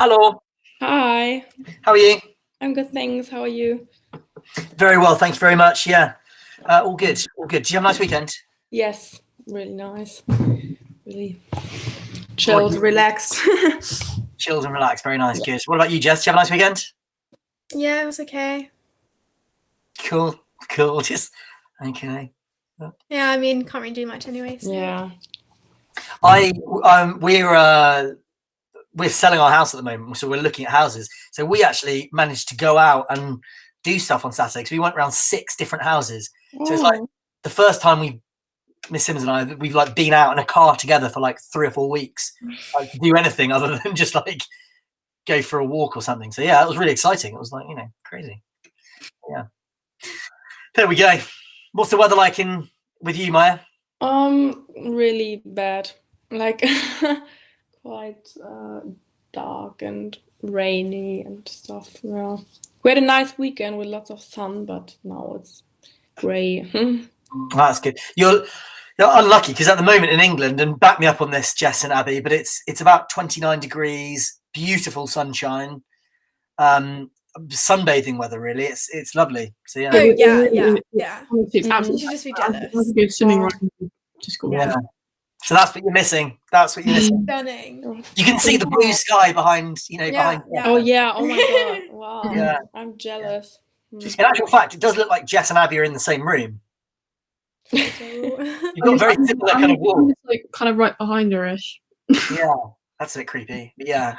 Hello, Hi, how are you? I'm good, thanks. How are you? Very well, thank you very much. Yeah, all good, all good. Did you have a nice weekend? Yes, really nice. Really What, chilled, relaxed. chilled and relaxed, very nice, good. What about you, Jess? Did you have a nice weekend? Yeah, it was okay. Cool, cool, just, okay. Yeah, I mean, can't really do much anyway. So. Yeah. I, we're selling our house at the moment, so we're looking at houses. So we actually managed to go out and do stuff on Saturday, because we went around 6 different houses. So it's like Oh, the first time Miss Simmons and I, we've like been out in a car together for like 3 or 4 weeks, like to do anything other than just like go for a walk or something. So yeah, it was really exciting. It was like, crazy. Yeah. There we go. What's the weather like with you, Maya? really bad. Like quite dark and rainy and stuff. Yeah. We had a nice weekend with lots of sun, but now it's grey. Oh, that's good. You're unlucky because at the moment in England, and back me up on this, Jess and Abby, but it's about 29 degrees, beautiful sunshine, sunbathing weather. Really, it's lovely. So yeah. Oh yeah. Honestly, it's Mhm. absolutely. You should just be I jealous. could go swimming Wow. right now. Just got Yeah. So that's what you're missing. That's what you're missing. Stunning. You can see the blue sky behind, behind. Yeah. Oh yeah, oh my god. Wow. Yeah. I'm jealous. In actual fact, it does look like Jess and Abby are in the same room. So. You've got a very similar kind of wall. I'm just like kind of right behind her-ish. Yeah, that's a bit creepy. But yeah.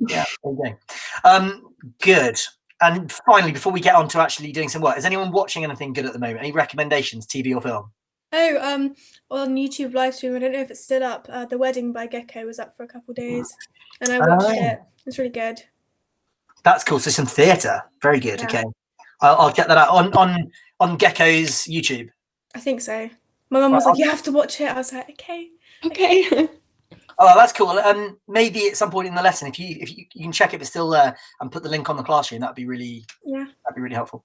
Yeah, there you go. Good. And finally, before we get on to actually doing some work, is anyone watching anything good at the moment? Any recommendations, TV or film? Oh, on YouTube live stream, I don't know if it's still up. The Wedding by Gecko was up for a couple days, and I watched it. It's really good. That's cool. So some theatre. Very good. Yeah. Okay. I'll check that out on Gecko's YouTube. I think so. My mum was like, "You have to watch it." I was like, "Okay." Okay. Oh, that's cool. Maybe at some point in the lesson, if you can check if it's still there and put the link on the classroom, that'd be really helpful.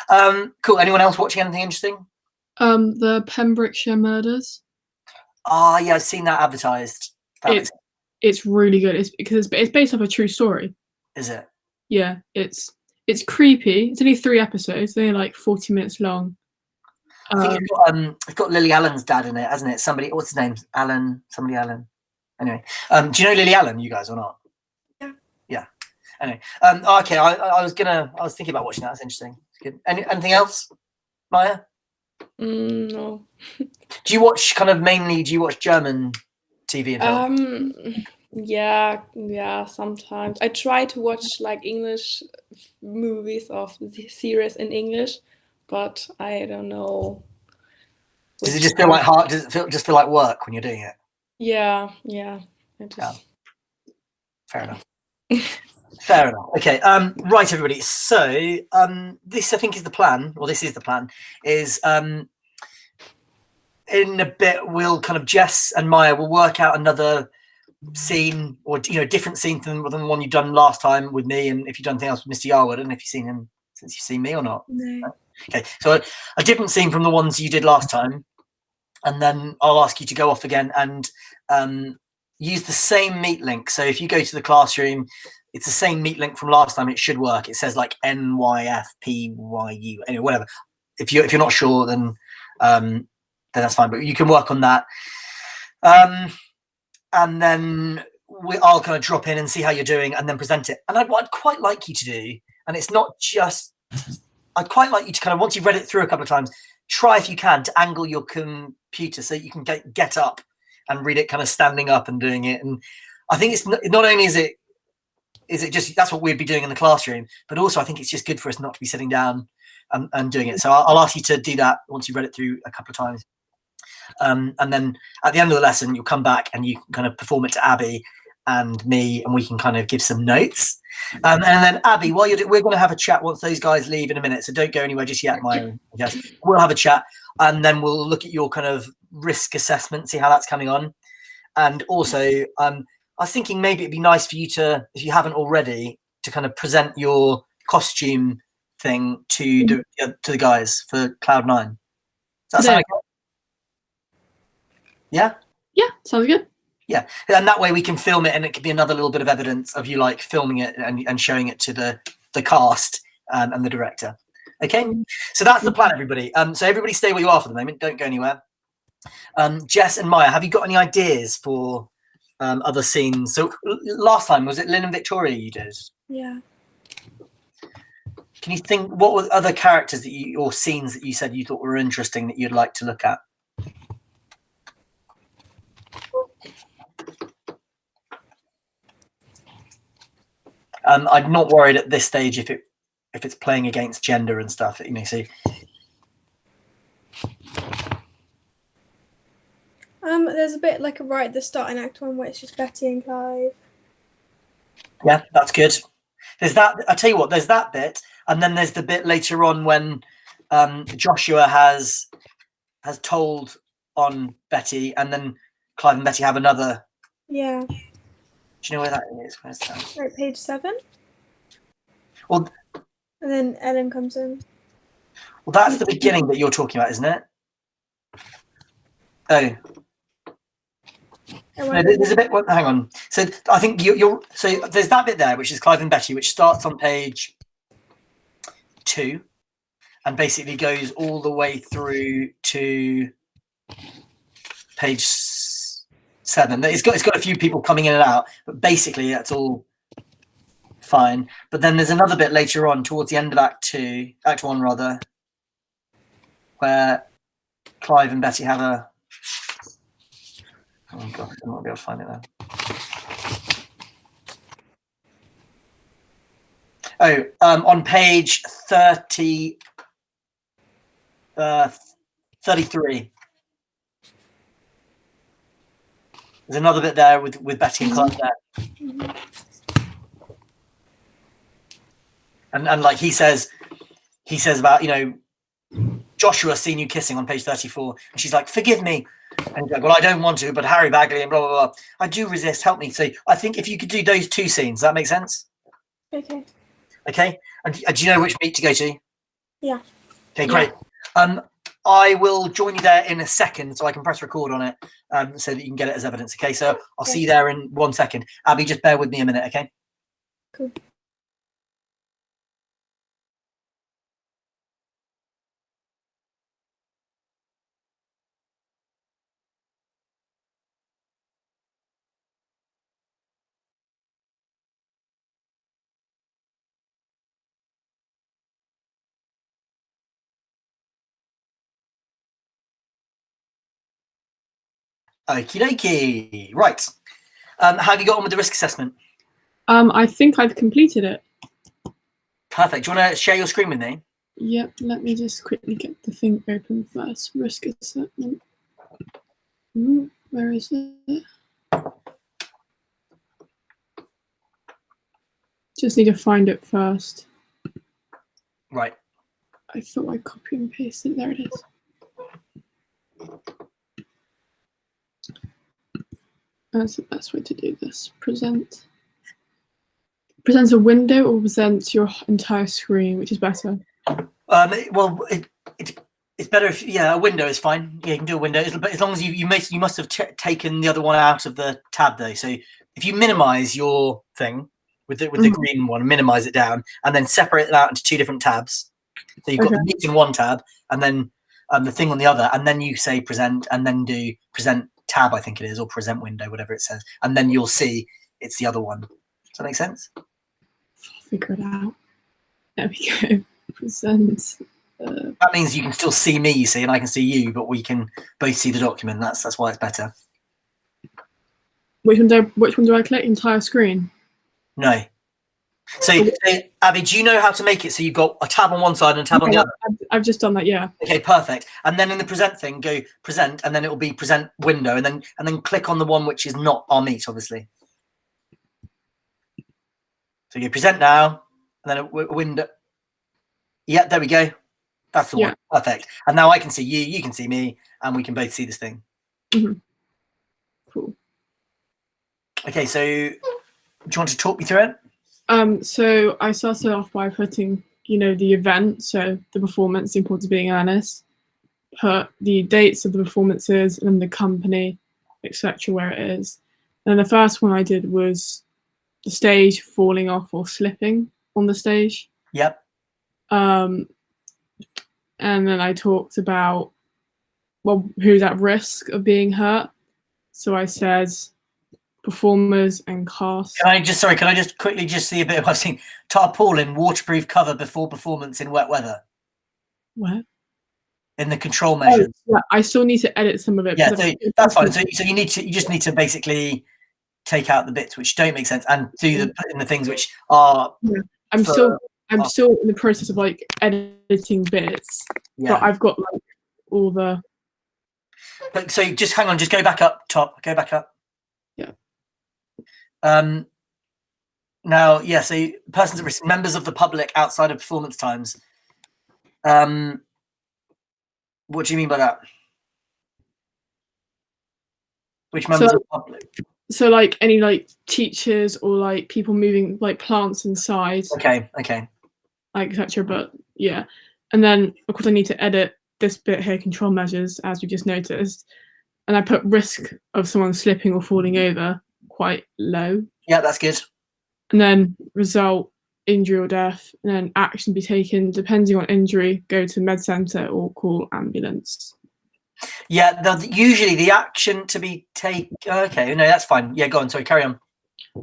Cool. Anyone else watching anything interesting? The Pembrokeshire Murders. Ah, yeah, I've seen that advertised. It's really good. It's because it's based off a true story. Is it? Yeah, it's creepy. It's only 3 episodes. They're like 40 minutes long. I think it's got Lily Allen's dad in it, hasn't it? Somebody, what's his name? Allen. Somebody Allen. Anyway, do you know Lily Allen? You guys or not? Yeah. Yeah. Anyway, okay. I was thinking about watching that. That's interesting. It's good. Anything else, Maya? No. Do you watch do you watch German TV and film? Yeah, sometimes. I try to watch like English movies of the series in English, but I don't know. Does it just feel like hard? Does it just feel like work when you're doing it? Yeah. Fair enough. Fair enough. Okay. Right, everybody. So this I think is the plan, or this is the plan, is in a bit we'll Jess and Maya will work out another scene, or different scene than the one you've done last time with me, and if you've done anything else with Mr. Yarwood, and if you've seen him since you've seen me or not. No. Okay, so a different scene from the ones you did last time, and then I'll ask you to go off again and use the same meet link. So if you go to the classroom, it's the same meet link from last time. It should work. It says like NYFPYU, anyway, whatever. If you're not sure, then that's fine. But you can work on that. And then I'll kind of drop in and see how you're doing and then present it. And what I'd quite like you to do, and it's not just, I'd quite like you to once you've read it through a couple of times, try if you can to angle your computer so you can get up and read it standing up and doing it. And I think it's not only is it just, that's what we'd be doing in the classroom, but also I think it's just good for us not to be sitting down and doing it. So I'll ask you to do that once you've read it through a couple of times. And then at the end of the lesson, you'll come back and you can perform it to Abby and me, and we can give some notes. And then Abby, while we're going to have a chat once those guys leave in a minute, so don't go anywhere just yet, Maya. Yes, we'll have a chat, and then we'll look at your risk assessment, see how that's coming on. And also, I was thinking maybe it'd be nice for you to, if you haven't already, to present your costume thing to the guys for Cloud 9. Does that sound okay? Yeah? Yeah, sounds good. Yeah, and that way we can film it, and it could be another little bit of evidence of you like filming it and showing it to the cast and the director. Okay, so that's the plan, everybody. So everybody stay where you are for the moment. Don't go anywhere. Jess and Maya, have you got any ideas for other scenes? So last time, was it Lynn and Victoria you did? Yeah. Can you think, what were other characters that you, or scenes that you said you thought were interesting that you'd like to look at? I'm not worried at this stage if it's playing against gender and stuff. You know, see. There's a bit like right at the start in Act 1 where it's just Betty and Clive. Yeah, that's good. There's that. I tell you what. There's that bit, and then there's the bit later on when Joshua has told on Betty, and then Clive and Betty have another. Yeah. Do you know where that is? Where's that? Right, page 7. Well, and then Ellen comes in. Well, that's the beginning that you're talking about, isn't it? Oh. No, there's a bit. Well, hang on. So I think you're. So there's that bit there, which is Clive and Betty, which starts on page 2, and basically goes all the way through to page 7. It's got a few people coming in and out, but basically that's all fine. But then there's another bit later on, towards the end of Act 1 rather, where Clive and Betty have a. Oh god, I won't be able to find it now. Oh, on page 33. There's another bit there with Betty and Clive there. And like he says about, you know, Joshua seen you kissing on page 34, and she's like, forgive me. And he's like, well, I don't want to, but Harry Bagley and blah, blah, blah. I do resist, help me. So I think if you could do those 2 scenes, does that make sense? Okay. Okay. And do you know which meet to go to? Yeah. Okay, great. I will join you there in a second so I can press record on it so that you can get it as evidence. Okay, so I'll see you there in 1 second. Abby, just bear with me a minute, okay? Cool. Okie dokie. Right. How have you got on with the risk assessment? I think I've completed it. Perfect. Do you want to share your screen with me? Yep, let me just quickly get the thing open first. Risk assessment. Where is it? Just need to find it first. Right. I thought I copied and pasted. There it is. That's the best way to do this. Present. Presents a window or presents your entire screen, which is better? Well, it's better if a window is fine. Yeah, you can do a window, but as long as you must have taken the other one out of the tab though. So if you minimize your thing with the green one, minimize it down, and then separate it out into 2 different tabs. So you've got the meet in one tab, and then the thing on the other, and then you say present, and then do present tab, I think it is, or present window, whatever it says, and then you'll see it's the other one. Does that make sense? I'll figure it out. There we go. Present. That means you can still see me, you see, and I can see you, but we can both see the document. That's why it's better. Which one do I click? Entire screen? No. So, Abby, do you know how to make it so you've got a tab on one side and a tab on the other? I've just done that, yeah. Okay, perfect. And then in the present thing, go present, and then it will be present window, and then click on the one which is not our meet, obviously. So you present now, and then a window. Yeah, there we go. That's the one. Perfect. And now I can see you, you can see me, and we can both see this thing. Cool. Okay, so do you want to talk me through it? So I started off by putting, the event, so the performance, the importance of being earnest, put the dates of the performances and the company, etc., where it is, And the first one I did was the stage falling off or slipping on the stage. Yep. And then I talked about, well, who's at risk of being hurt. So I said performers and cast. Can I just quickly just see a bit of I've seen tarpaulin, waterproof cover before performance in wet weather What? in the control measures. Yeah, I still need to edit some of it. Yeah, so that's fine. So you just need to basically take out the bits which don't make sense and do put in the things which are. Yeah. I'm still in the process of like editing bits, but I've got like all the. But so just hang on, just go back up top. Go back up. Yeah. Now, yeah. So persons at risk, members of the public outside of performance times. What do you mean by that? Which members of the public? So like any like teachers or like people moving like plants inside. Okay. Like etc. But yeah, and then of course I need to edit this bit here, control measures, as we just noticed, and I put risk of someone slipping or falling over quite low. Yeah, that's good. And then result, injury or death, and then action be taken depending on injury, go to med centre or call ambulance. Yeah, usually the action to be taken. Okay, no, that's fine. Yeah, go on. Sorry, carry on.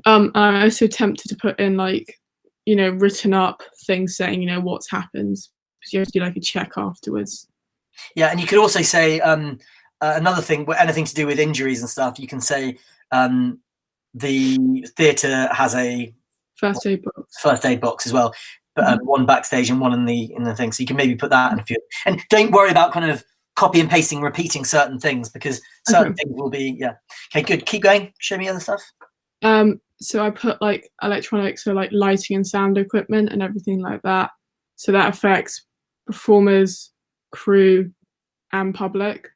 I'm also tempted to put in like, written up things saying, what's happened, because you have to do like a check afterwards. Yeah, and you could also say another thing, anything to do with injuries and stuff. You can say the theatre has a first aid box as well, but one backstage and one in the thing. So you can maybe put that in a few. And don't worry about kind of copy and pasting, repeating certain things, because certain things will be Okay, good. Keep going. Show me other stuff. So I put like electronics, so like lighting and sound equipment and everything like that. So that affects performers, crew, and public.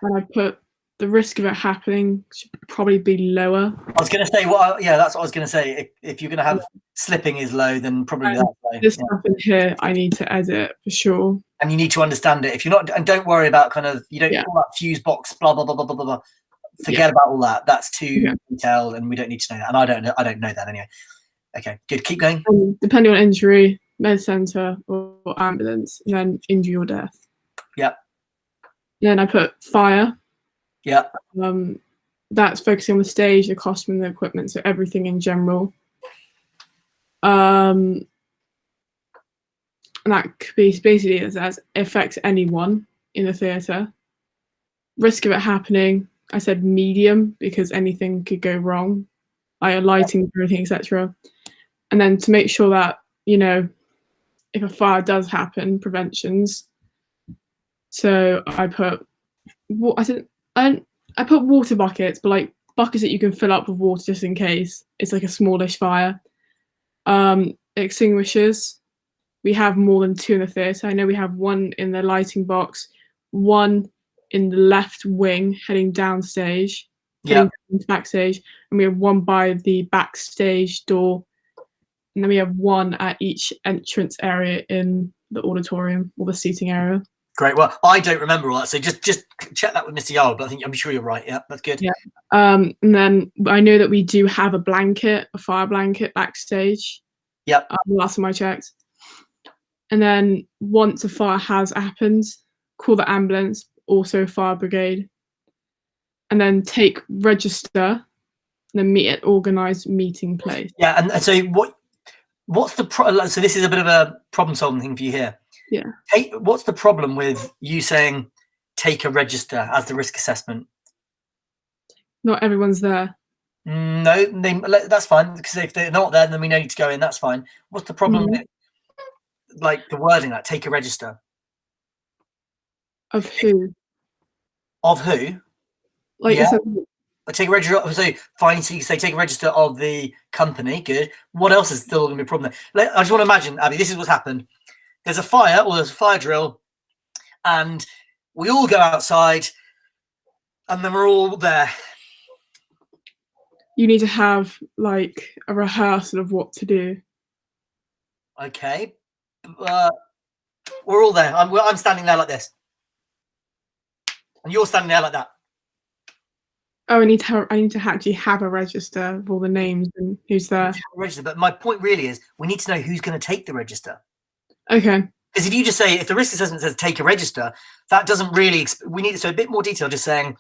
And I put the risk of it happening should probably be lower. I was going to say, that's what I was going to say. If you're going to have slipping is low, then probably that's low. This stuff in here, I need to edit for sure. And you need to understand it. If you're not, and don't worry about kind of, you don't call that fuse box, blah, blah, blah, blah, blah, blah. Forget about all that. That's too detailed, and we don't need to know that. And I don't know that anyway. Okay, good. Keep going. Depending on injury, med centre or ambulance, and then injury or death. Yep. Then I put fire. Yeah. That's focusing on the stage, the costume, and the equipment, so everything in general. And that could be basically as affects anyone in the theatre. Risk of it happening, I said medium, because anything could go wrong, like lighting, everything, etc. And then to make sure that, if a fire does happen, preventions. So I put water buckets, but like buckets that you can fill up with water just in case it's like a smallish fire. Extinguishers, we have more than 2 in the theatre. I know we have one in the lighting box, one in the left wing heading downstage, heading down to backstage, and we have one by the backstage door, and then we have one at each entrance area in the auditorium or the seating area. Great. Well, I don't remember all that, so just check that with Mr. Yarwood, but I'm sure you're right. Yeah, that's good. Yeah. And then I know that we do have a fire blanket backstage. Yep. Last time I checked. And then once a fire has happened, call the ambulance, also fire brigade, and then take register, and then meet at organised meeting place. Yeah, and so what's the so this is a bit of a problem solving thing for you here. Yeah. What's the problem with you saying take a register as the risk assessment? Not everyone's there. No, that's fine, because if they're not there, then we need to go in. That's fine. What's the problem with like the wording, like take a register? Of who? Of who? Like, take a register. So fine. So you say take a register of the company. Good. What else is still going to be a problem there? I just want to imagine, Abby. This is what's happened. There's a fire, or there's a fire drill, and we all go outside, and then we're all there. You need to have like a rehearsal of what to do. Okay. We're all there. I'm standing there like this, and you're standing there like that. Oh, I need to actually have a register of all the names and who's there. Register, but my point really is we need to know who's going to take the register. Okay. Because if you just say, if the risk assessment says take a register, that doesn't really, we need so a bit more detail, just saying,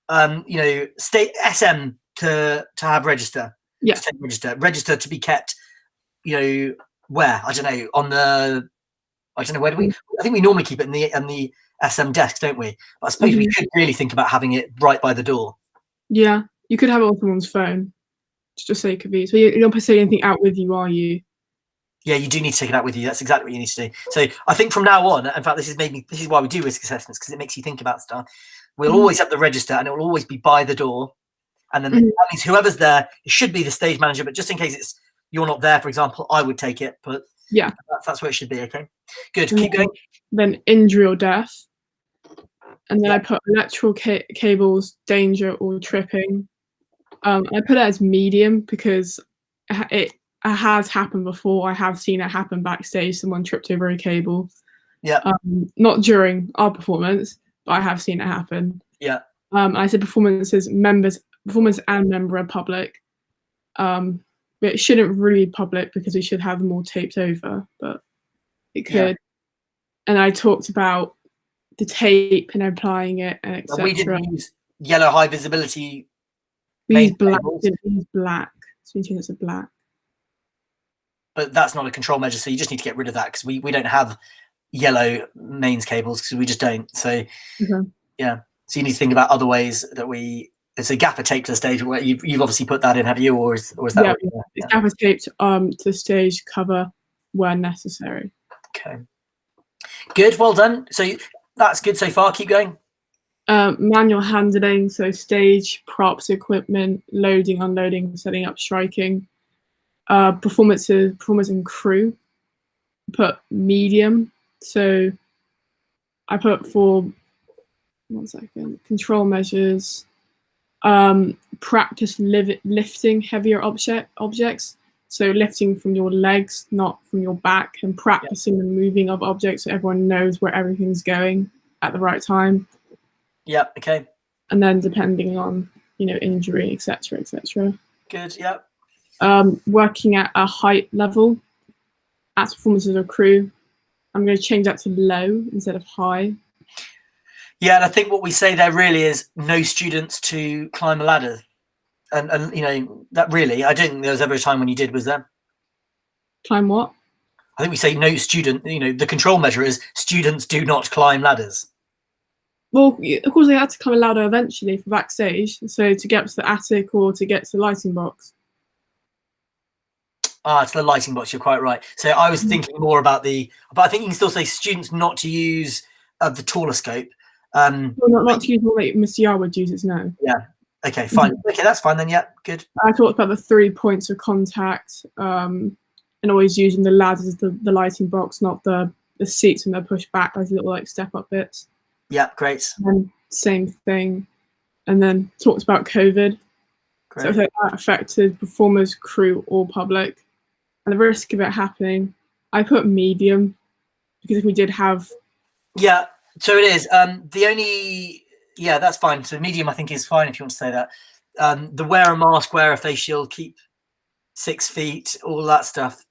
you know, state SM to have register. Yeah. To take register to be kept, you know, where? I don't know, on the, I don't know, where do we, I think we normally keep it in the SM desk, don't we? But I suppose we should really think about having it right by the door. Yeah, you could have it on someone's phone, just so it could be. So you're not taking anything out with you, are you? Yeah, you do need to take it out with you. That's exactly what you need to do. So I think from now on, in fact, this is why we do risk assessments, because it makes you think about stuff. We'll always have the register, and it will always be by the door. And then that means whoever's there, it should be the stage manager. But just in case you're not there, for example, I would take it. But yeah, that's where it should be. Okay, good. Keep going. Then injury or death, and then I put electrical cables, danger or tripping. I put it as medium because it has happened before. I have seen it happen backstage. Someone tripped over a cable. Yeah. Not during our performance, but I have seen it happen. Yeah. I said performance and member are public. But it shouldn't really be public because we should have them all taped over, but it could. Yeah. And I talked about the tape and applying it and etc. We didn't use yellow high visibility. We use black. So we change it to black. But that's not a control measure, so you just need to get rid of that because we don't have yellow mains cables because we just don't. So yeah, so you need to think about other ways that it's a gaffer tape to the stage. Where you've obviously put that in, have you, or is that? Yeah, it's gaffer taped to the stage cover where necessary. Okay, good, well done. So that's good so far. Keep going. Manual handling, so stage, props, equipment, loading, unloading, setting up, striking. Performance and crew, put medium. So I put for 1 second, control measures, practice lifting heavier objects. So lifting from your legs, not from your back, and practicing the moving of objects so everyone knows where everything's going at the right time. Yeah, okay. And then depending on, injury, etc., etc. Good, yeah. Working at a height level, as performances of crew, I'm going to change that to low instead of high. Yeah, and I think what we say there really is no students to climb a ladder. And that really, I don't think there was ever a time when you did, was there? Climb what? I think we say no student, the control measure is students do not climb ladders. Well, of course they had to climb a ladder eventually for backstage, so to get to the attic or to get to the lighting box. To the lighting box, you're quite right. So I was thinking more about but I think you can still say students not to use the taller scope. Well, not to use what Mr. Yar would use, it's no. Yeah. Okay, fine. Okay, that's fine then. Yeah, good. I talked about the 3 points of contact and always using the ladders as the lighting box, not the seats when they're pushed back as little step up bits. Yeah, great. And same thing. And then talked about COVID. Great. So I think that affected performers, crew, or public. And the risk of it happening, I put medium because if we did have. Yeah, so it is. Yeah, that's fine. So medium, I think, is fine if you want to say that. The wear a mask, wear a face shield, keep 6 feet, all that stuff.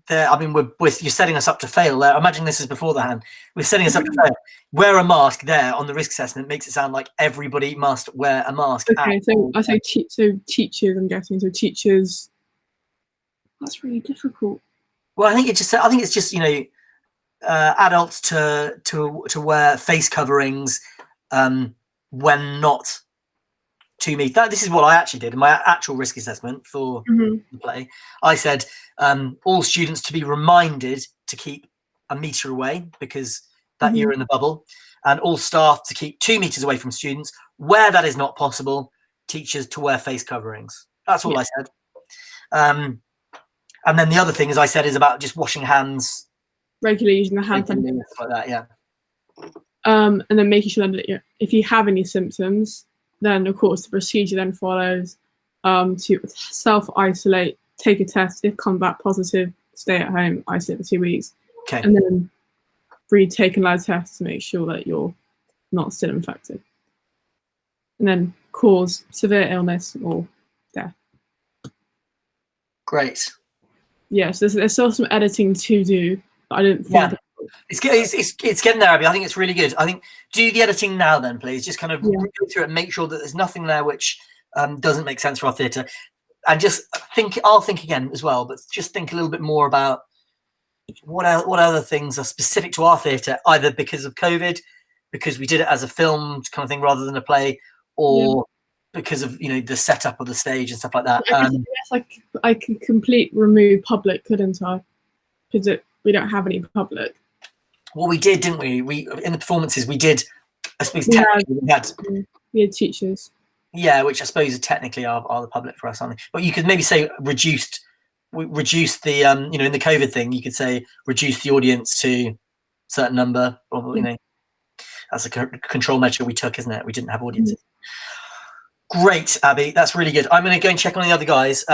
There, I mean, you're setting us up to fail there. Imagine this is before the hand. We're setting us up to fail. Wear a mask there on the risk assessment makes it sound like everybody must wear a mask. Okay, so I say teachers. I'm guessing so teachers. That's really difficult. Well, I think it's just adults to wear face coverings when not 2 meters. This is what I actually did in my actual risk assessment for the play. I said all students to be reminded to keep 1 meter away because that you're in the bubble, and all staff to keep 2 meters away from students. Where that is not possible, teachers to wear face coverings. That's all I said. And then the other thing, as I said, is about just washing hands regularly, using the hand sanitizer, like that. Yeah. And then making sure that if you have any symptoms, then of course the procedure then follows to self-isolate, take a test. If come back positive, stay at home, isolate for 2 weeks. Okay. And then retake another test to make sure that you're not still infected. and then cause severe illness or death. Great. Yes, there's still some editing to do, but I didn't think. Yeah. It's getting there, Abby. I think it's really good. I think do the editing now, then, please. Just kind of go through it and make sure that there's nothing there which doesn't make sense for our theatre. And just I'll think again as well, but just think a little bit more about what other things are specific to our theatre, either because of COVID, because we did it as a film kind of thing rather than a play, or because of the setup of the stage and stuff like that. I guess I could remove public, couldn't I? Because we don't have any public. Well, we did, didn't we? We in the performances we did. I suppose technically we had teachers. Yeah, which I suppose technically are the public for us, aren't they? But you could maybe say reduce the in the COVID thing, you could say reduce the audience to a certain number, or that's a control measure we took, isn't it? We didn't have audiences. Great, Abby, that's really good. I'm going to go and check on the other guys.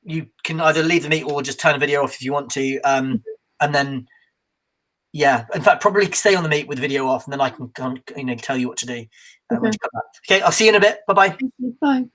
You can either leave the meet or just turn the video off if you want to, and then in fact, probably stay on the meet with the video off, and then I can tell you what to do. Okay, I'll see you in a bit. Bye-bye. Bye.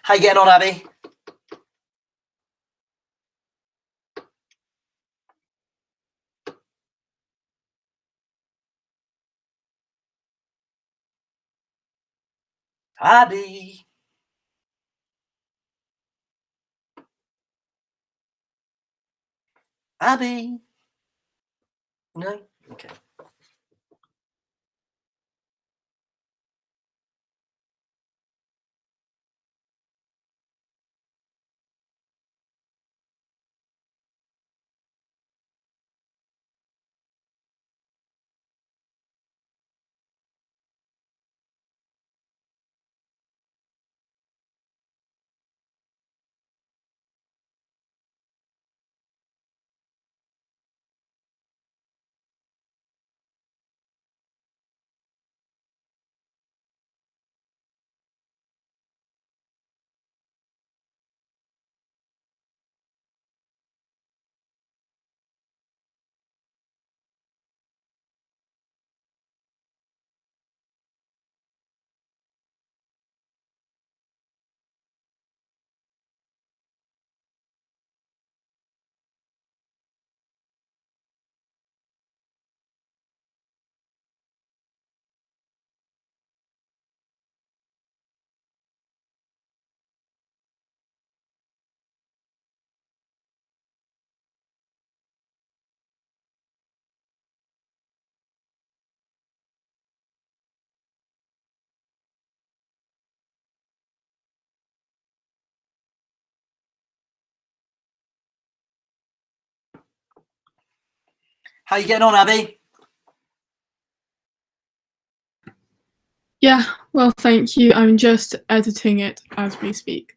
How you getting on, Abi? Abi. Abi. No? Okay. How you getting on, Abi? Yeah, well, thank you. I'm just editing it as we speak.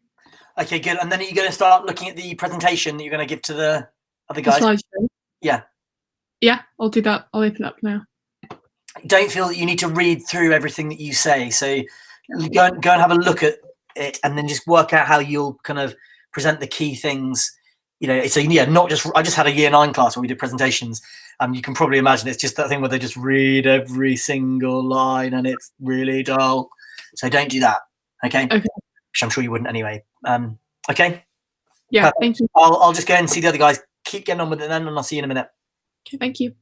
Okay, good. And then are you going to start looking at the presentation that you're going to give to the other The guys? slideshow. Yeah. Yeah, I'll do that. I'll open it up now. Don't feel that you need to read through everything that you say. So go and have a look at it and then just work out how you'll kind of present the key things. You know, so yeah, not just, I just had a year 9 class where we did presentations. You can probably imagine it's just that thing where they just read every single line and it's really dull. So don't do that. Okay. Okay. Which I'm sure you wouldn't anyway. Okay. Yeah, Perfect. thank you. I'll just go and see the other guys. Keep getting on with it then, and I'll see you in a minute. Okay, thank you.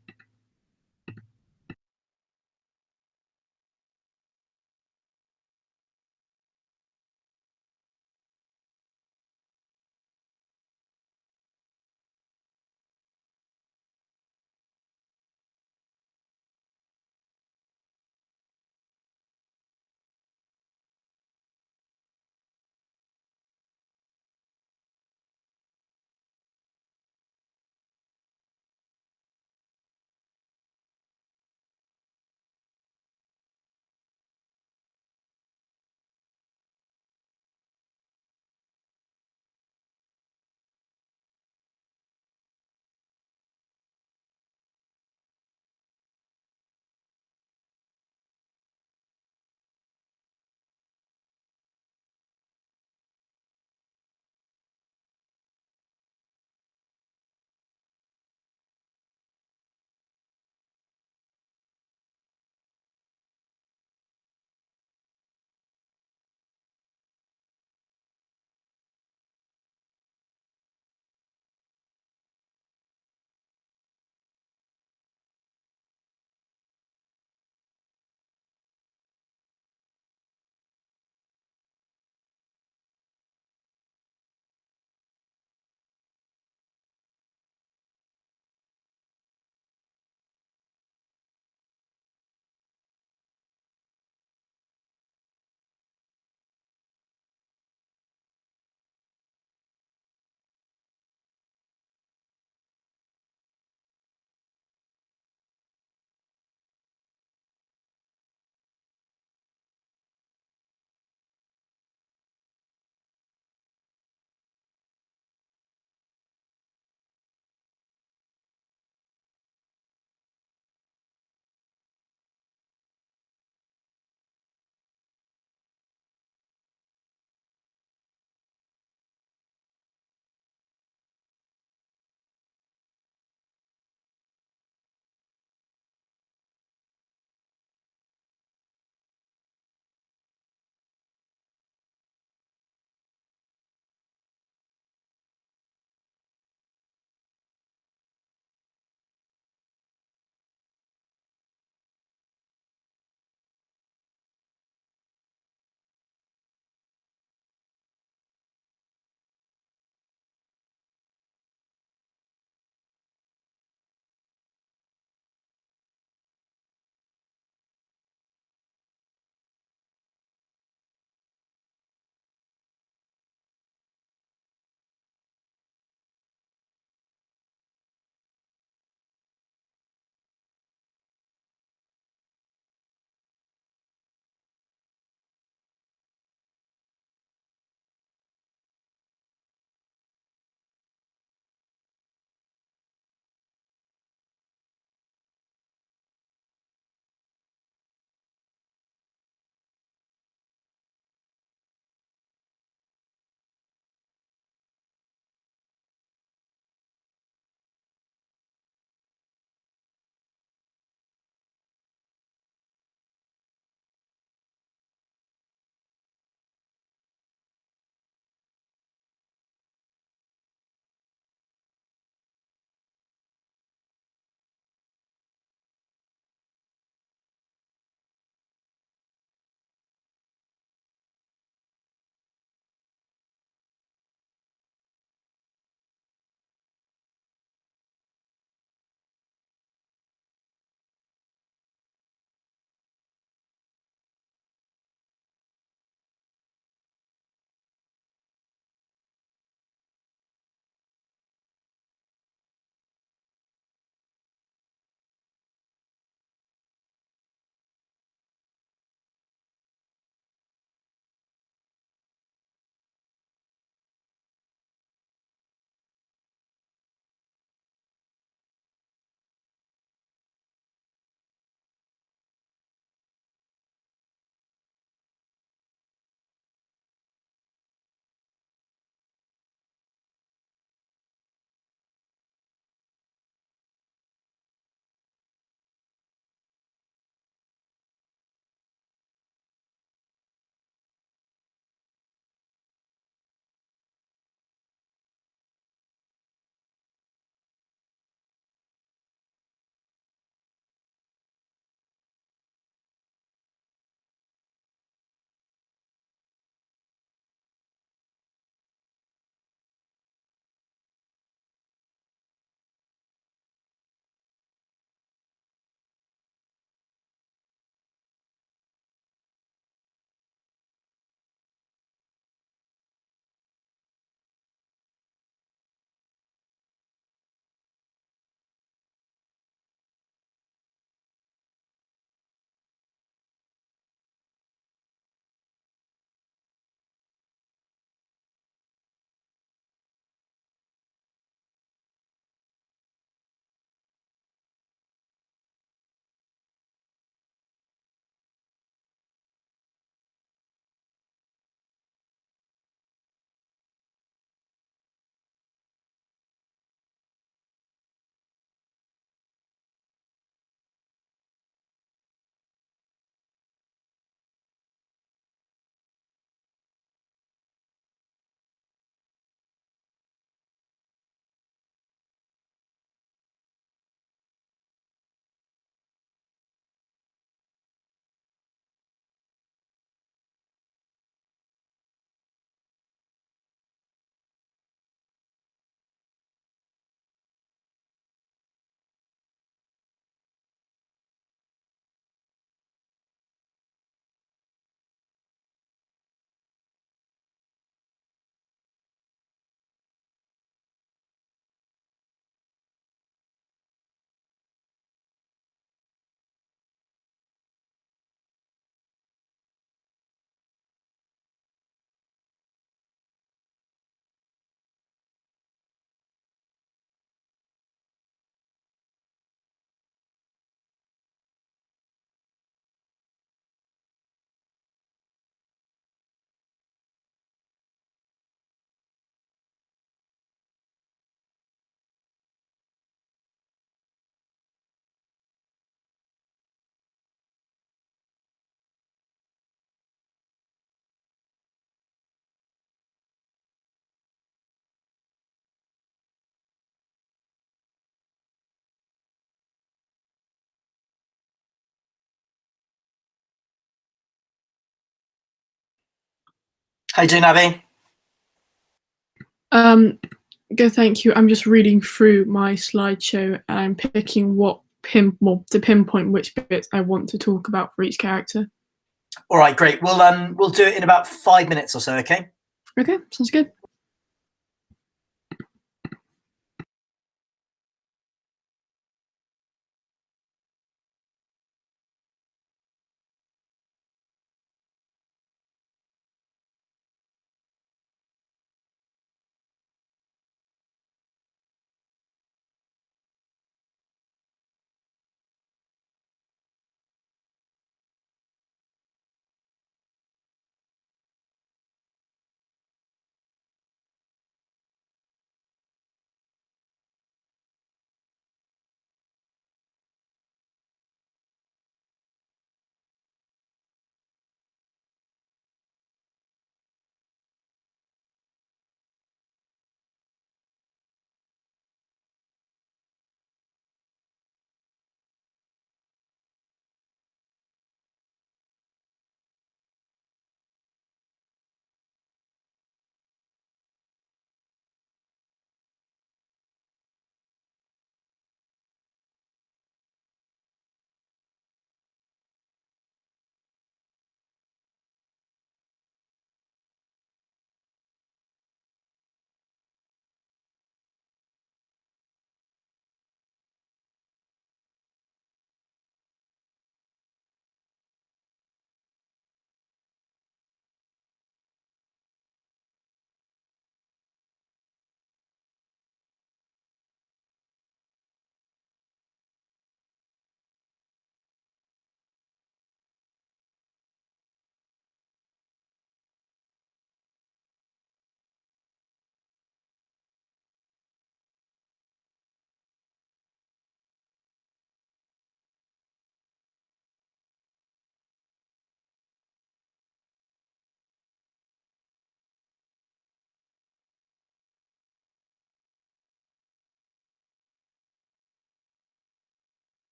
How you doing, Abby? Good, thank you. I'm just reading through my slideshow and I'm picking to pinpoint which bits I want to talk about for each character. All right, great. We'll do it in about 5 minutes or so. Okay. Okay, sounds good.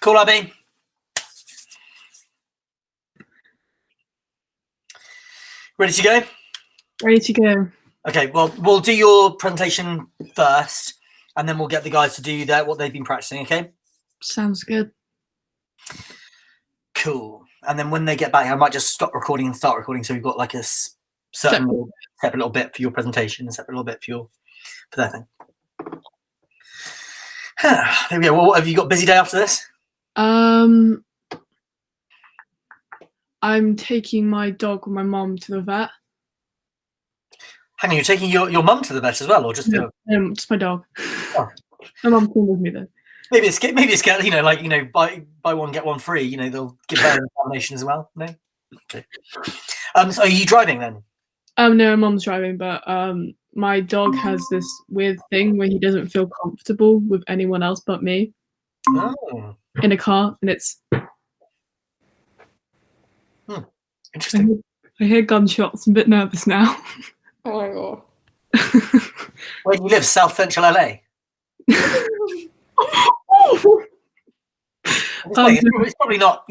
Cool, Abby. Ready to go? Ready to go. Okay, well, we'll do your presentation first, and then we'll get the guys to do what they've been practicing, okay? Sounds good. Cool. And then when they get back, I might just stop recording and start recording, so we've got like a separate little bit for your presentation, a separate little bit for their thing. There we go. Well, have you got a busy day after this? I'm taking my dog with my mom to the vet. Hang on, you're taking your mum to the vet as well, or just Just my dog. Oh. My mum's coming with me though. maybe it's buy one get one free. They'll give that an examination as well. No, okay. So are you driving then? No, mom's driving, but my dog has this weird thing where he doesn't feel comfortable with anyone else but me Oh, in a car, and it's interesting. I hear gunshots. I'm a bit nervous now. Oh my god. Where do you live? South Central LA. Oh! It's probably not